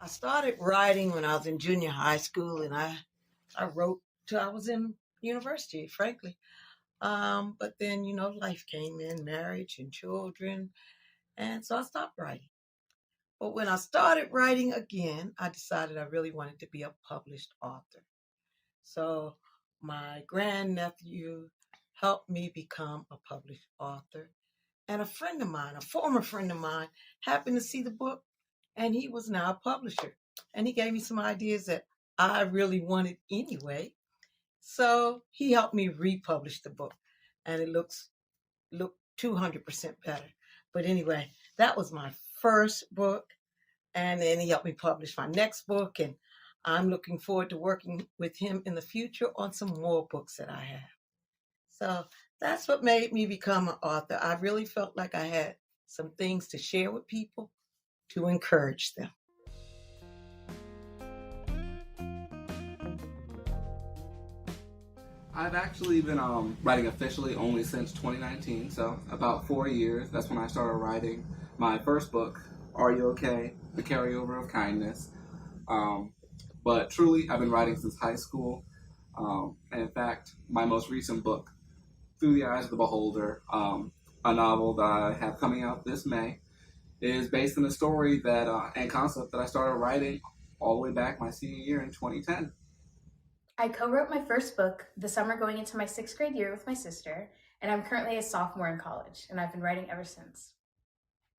I started writing when I was in junior high school, and I wrote till I was in university, frankly. But then, life came in, marriage and children, and so I stopped writing. But when I started writing again, I decided I really wanted to be a published author. So my grandnephew helped me become a published author. And a friend of mine, a former friend of mine, happened to see the book, and he was now a publisher. And he gave me some ideas that I really wanted anyway. So he helped me republish the book, and it looked 200% better. But anyway, that was my first book, and then he helped me publish my next book, and I'm looking forward to working with him in the future on some more books that I have. So that's what made me become an author. I really felt like I had some things to share with people to encourage them. I've actually been writing officially only since 2019, so about 4 years. That's when I started writing my first book, Are You Okay? The Carryover of Kindness. But truly, I've been writing since high school. And in fact, my most recent book, Through the Eyes of the Beholder, a novel that I have coming out this May, is based on a story that and concept that I started writing all the way back my senior year in 2010. I co-wrote my first book the summer going into my 6th grade year with my sister, and I'm currently a sophomore in college, and I've been writing ever since.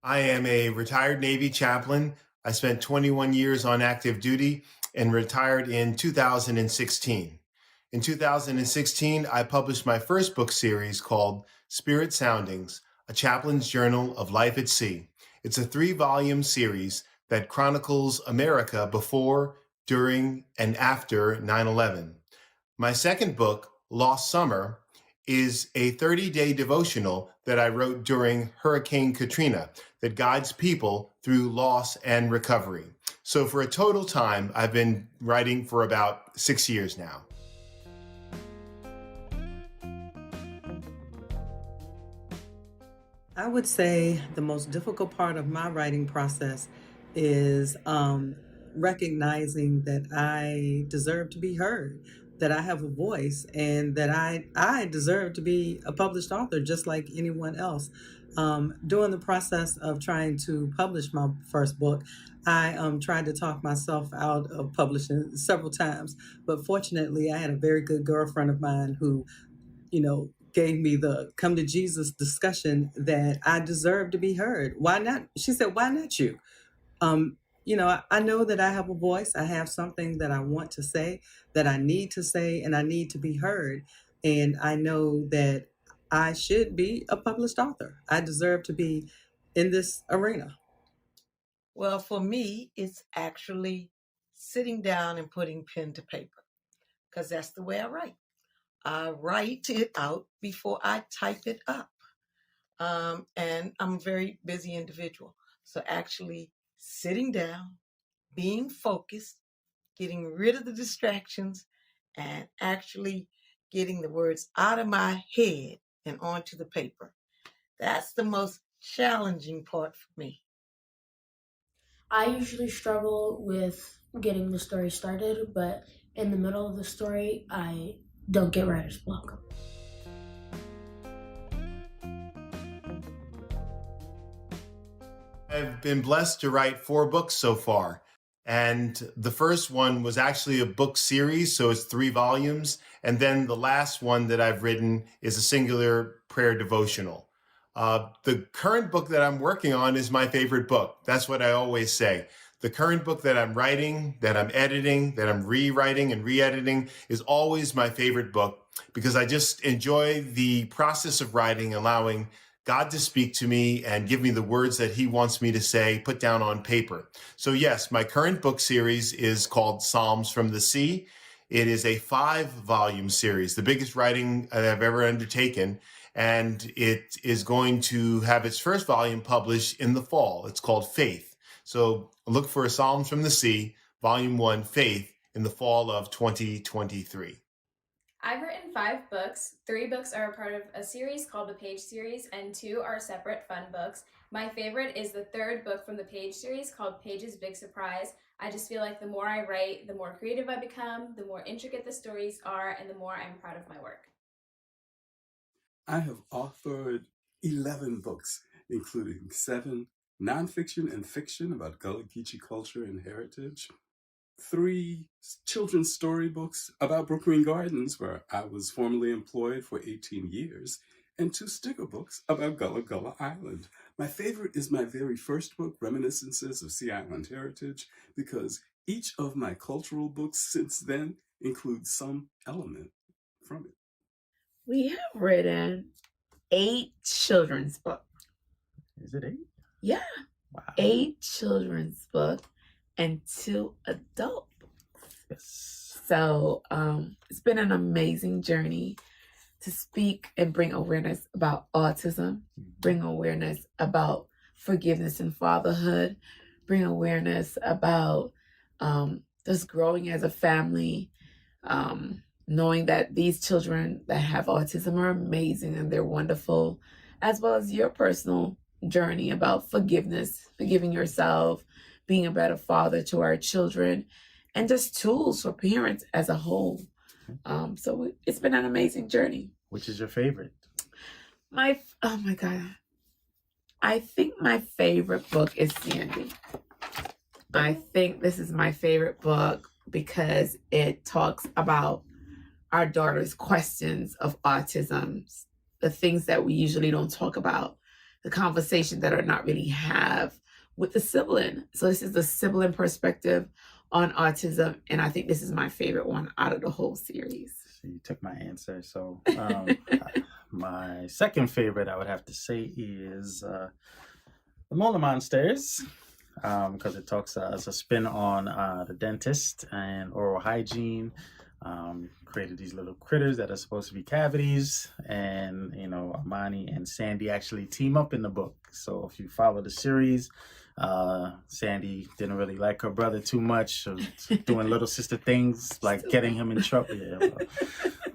I am a retired Navy chaplain. I spent 21 years on active duty and retired in 2016. In 2016, I published my first book series called Spirit Soundings, a chaplain's journal of life at sea. It's a 3-volume series that chronicles America before, during, and after 9/11. My second book, Lost Summer, is a 30-day devotional that I wrote during Hurricane Katrina that guides people through loss and recovery. So for a total time, I've been writing for about 6 years now. I would say the most difficult part of my writing process is recognizing that I deserve to be heard, that I have a voice, and that I deserve to be a published author just like anyone else. During the process of trying to publish my first book, I tried to talk myself out of publishing several times, but fortunately, I had a very good girlfriend of mine who, gave me the come to Jesus discussion that I deserve to be heard. Why not? She said, why not you? I know that I have a voice. I have something that I want to say, that I need to say, and I need to be heard. And I know that I should be a published author. I deserve to be in this arena. Well, for me, it's actually sitting down and putting pen to paper, because that's the way I write. I write it out before I type it up. And I'm a very busy individual. So actually sitting down, being focused, getting rid of the distractions, and actually getting the words out of my head and onto the paper. That's the most challenging part for me. I usually struggle with getting the story started, but in the middle of the story, I don't get writer's block. I've been blessed to write 4 books so far. And the first one was actually a book series, so it's 3 volumes. And then the last one that I've written is a singular prayer devotional. The current book that I'm working on is my favorite book. That's what I always say. The current book that I'm writing, that I'm editing, that I'm rewriting and re-editing is always my favorite book because I just enjoy the process of writing, allowing God to speak to me and give me the words that he wants me to say, put down on paper. So yes, my current book series is called Psalms from the Sea. It is a 5-volume series, the biggest writing I've ever undertaken. And it is going to have its first volume published in the fall. It's called Faith. So look for Psalms from the Sea, Volume 1, Faith, in the fall of 2023. I've written 5 books. 3 books are a part of a series called the Page series, and 2 are separate fun books. My favorite is the 3rd book from the Page series called Page's Big Surprise. I just feel like the more I write, the more creative I become, the more intricate the stories are, and the more I'm proud of my work. I have authored 11 books, including 7 nonfiction and fiction about Gullah Geechee culture and heritage, 3 children's storybooks about Brooklyn Gardens, where I was formerly employed for 18 years, and 2 sticker books about Gullah Gullah Island. My favorite is my very first book, Reminiscences of Sea Island Heritage, because each of my cultural books since then includes some element from it. We have written 8 children's books. Is it 8? Yeah. Wow. 8 children's books and 2 adult books. Yes. So it's been an amazing journey to speak and bring awareness about autism, bring awareness about forgiveness and fatherhood, bring awareness about just growing as a family, knowing that these children that have autism are amazing and they're wonderful, as well as your personal journey about forgiveness, forgiving yourself, being a better father to our children, and just tools for parents as a whole. So it's been an amazing journey. Which is your favorite? Oh my God. I think my favorite book is Sandy. I think this is my favorite book because it talks about our daughter's questions of autism, the things that we usually don't talk about, the conversations that are not really have with the sibling. So this is the sibling perspective on autism, and I think this is my favorite one out of the whole series. So you took my answer. So my second favorite, I would have to say, is The Mola Monsters, because it talks as a spin on the dentist and oral hygiene. Created these little critters that are supposed to be cavities, and Amani and Sandy actually team up in the book. So if you follow the series, Sandy didn't really like her brother too much, so doing little sister things like getting him in trouble. Yeah,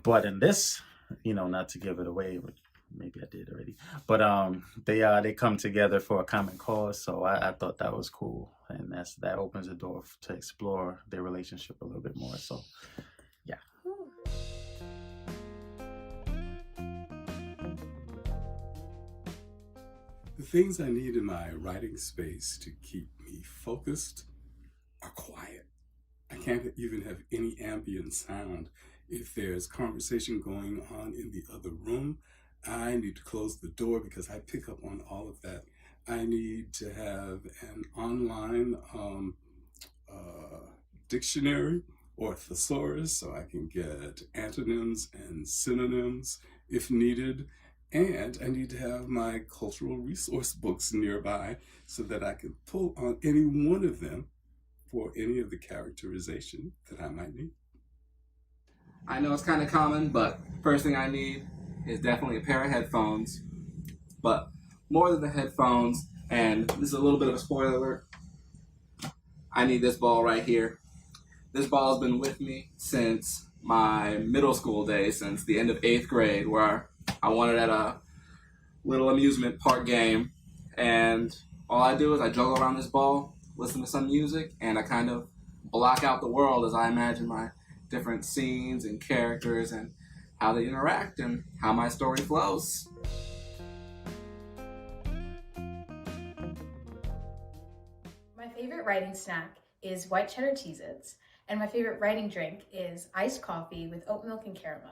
but in this, not to give it away, but maybe I did already. But they come together for a common cause. So I thought that was cool, and that opens the door to explore their relationship a little bit more. So. Yeah. The things I need in my writing space to keep me focused are quiet. I can't even have any ambient sound. If there's conversation going on in the other room, I need to close the door because I pick up on all of that. I need to have an online dictionary or thesaurus so I can get antonyms and synonyms if needed. And I need to have my cultural resource books nearby so that I can pull on any one of them for any of the characterization that I might need. I know it's kind of common, but first thing I need is definitely a pair of headphones. But more than the headphones, and this is a little bit of a spoiler alert, I need this ball right here. This ball has been with me since my middle school days, since the end of 8th grade, where I won it at a little amusement park game. And all I do is I juggle around this ball, listen to some music, and I kind of block out the world as I imagine my different scenes and characters and how they interact and how my story flows. My favorite writing snack is white cheddar Cheez-Its, and my favorite writing drink is iced coffee with oat milk and caramel,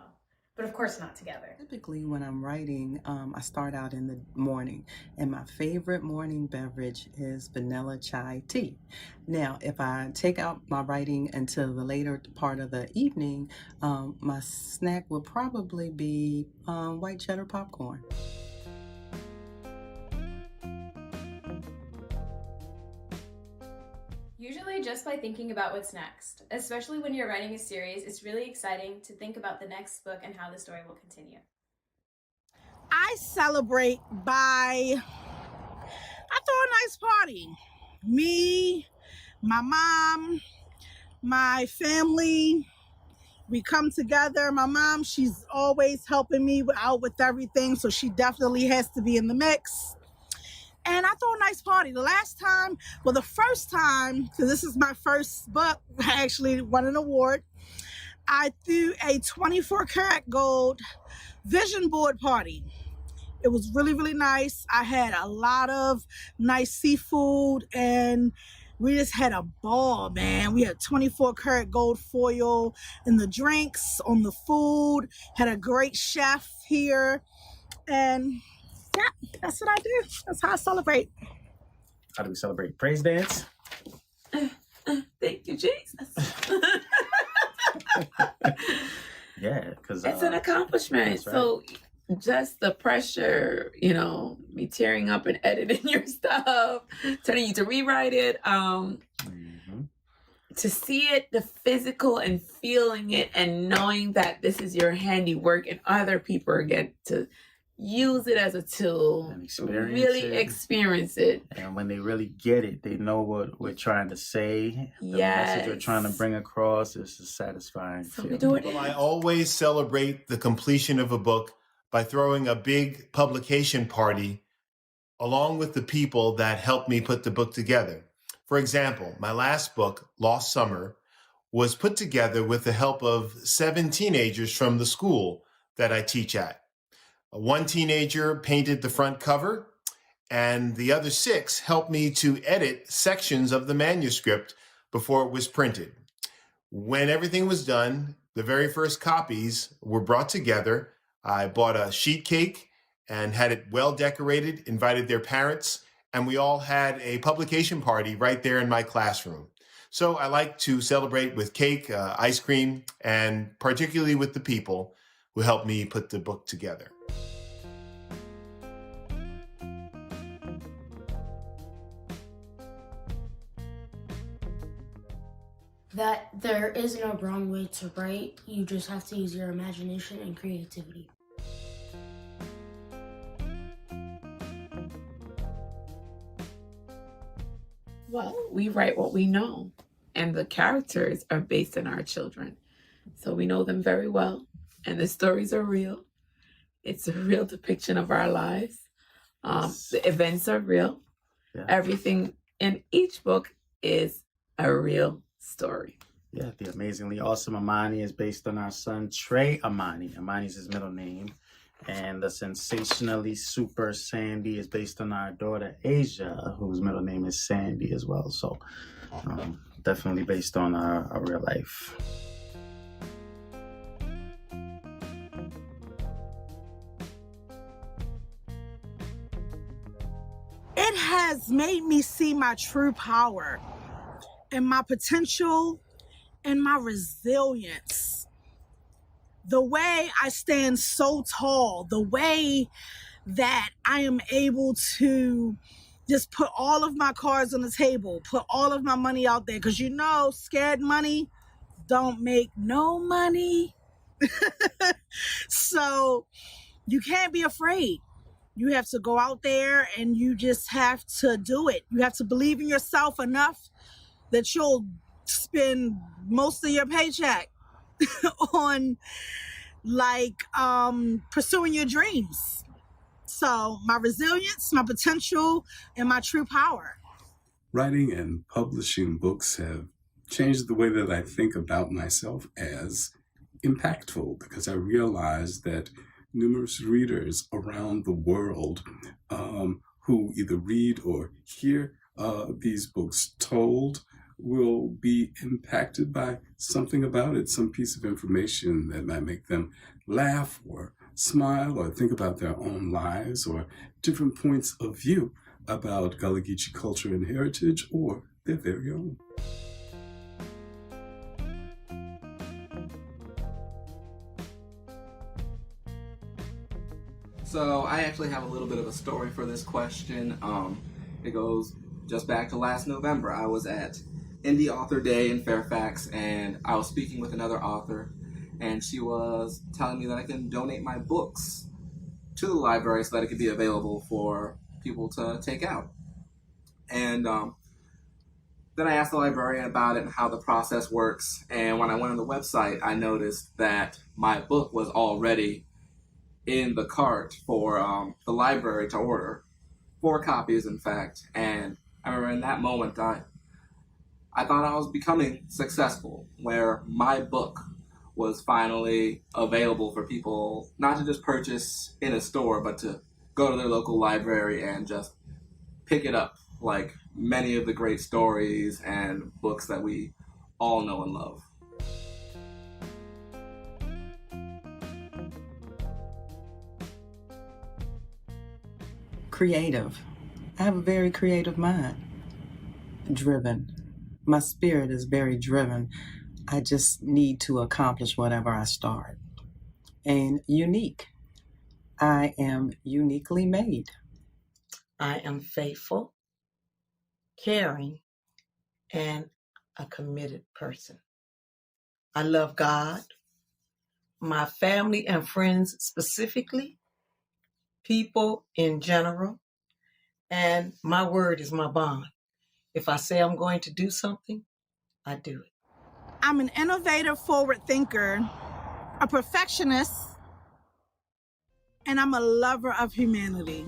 but of course not together. Typically when I'm writing, I start out in the morning, and my favorite morning beverage is vanilla chai tea. Now, if I take out my writing until the later part of the evening, my snack would probably be white cheddar popcorn. Usually just by thinking about what's next, especially when you're writing a series, it's really exciting to think about the next book and how the story will continue. I celebrate by, I throw a nice party. Me, my mom, my family, we come together. My mom, she's always helping me out with everything, so she definitely has to be in the mix. and I throw a nice party. The first time, because this is my first book, I actually won an award. I threw a 24 karat gold vision board party. It was really, really nice. I had a lot of nice seafood, and we just had a ball, man. We had 24 karat gold foil in the drinks, on the food, had a great chef here. And yeah, that's what I do. That's how I celebrate. How do we celebrate? Praise dance? Thank you, Jesus. Yeah, because it's an accomplishment. Right. So just the pressure, me tearing up and editing your stuff, telling you to rewrite it, to see it, the physical and feeling it and knowing that this is your handiwork and other people get to use it as a tool, and experience it. And when they really get it, they know what we're trying to say. The message we're trying to bring across is a satisfying feeling. Well, I always celebrate the completion of a book by throwing a big publication party along with the people that helped me put the book together. For example, my last book, Lost Summer, was put together with the help of 7 teenagers from the school that I teach at. One teenager painted the front cover, and the other 6 helped me to edit sections of the manuscript before it was printed. When everything was done, the very first copies were brought together. I bought a sheet cake and had it well decorated, invited their parents, and we all had a publication party right there in my classroom. So I like to celebrate with cake, ice cream, and particularly with the people who helped me put the book together. That there is no wrong way to write. You just have to use your imagination and creativity. Well, we write what we know, and the characters are based on our children. So we know them very well, and the stories are real. It's a real depiction of our lives. The events are real. Yeah. Everything in each book is a real story. Yeah, the amazingly awesome Amani is based on our son, Trey Amani. Amani's his middle name. And the sensationally super Sandy is based on our daughter, Asia, whose middle name is Sandy as well. So definitely based on our real life. It has made me see my true power and my potential and my resilience. The way I stand so tall, the way that I am able to just put all of my cards on the table, put all of my money out there, because scared money don't make no money. So you can't be afraid. You have to go out there and you just have to do it. You have to believe in yourself enough that you'll spend most of your paycheck on pursuing your dreams. So my resilience, my potential, and my true power. Writing and publishing books have changed the way that I think about myself as impactful, because I realize that numerous readers around the world who either read or hear these books told will be impacted by something about it, some piece of information that might make them laugh or smile or think about their own lives or different points of view about Gullah Geechee culture and heritage or their very own. So I actually have a little bit of a story for this question. It goes just back to last November. I was at Indie Author Day in Fairfax, and I was speaking with another author, and she was telling me that I can donate my books to the library so that it could be available for people to take out. And then I asked the librarian about it and how the process works, and when I went on the website, I noticed that my book was already in the cart for the library to order. 4 copies, in fact. And I remember in that moment, I thought I was becoming successful, where my book was finally available for people not to just purchase in a store, but to go to their local library and just pick it up, like many of the great stories and books that we all know and love. Creative. I have a very creative mind. Driven. My spirit is very driven. I just need to accomplish whatever I start. And unique. I am uniquely made. I am faithful, caring, and a committed person. I love God, my family and friends specifically, people in general, and my word is my bond. If I say I'm going to do something, I do it. I'm an innovative, forward thinker, a perfectionist, and I'm a lover of humanity.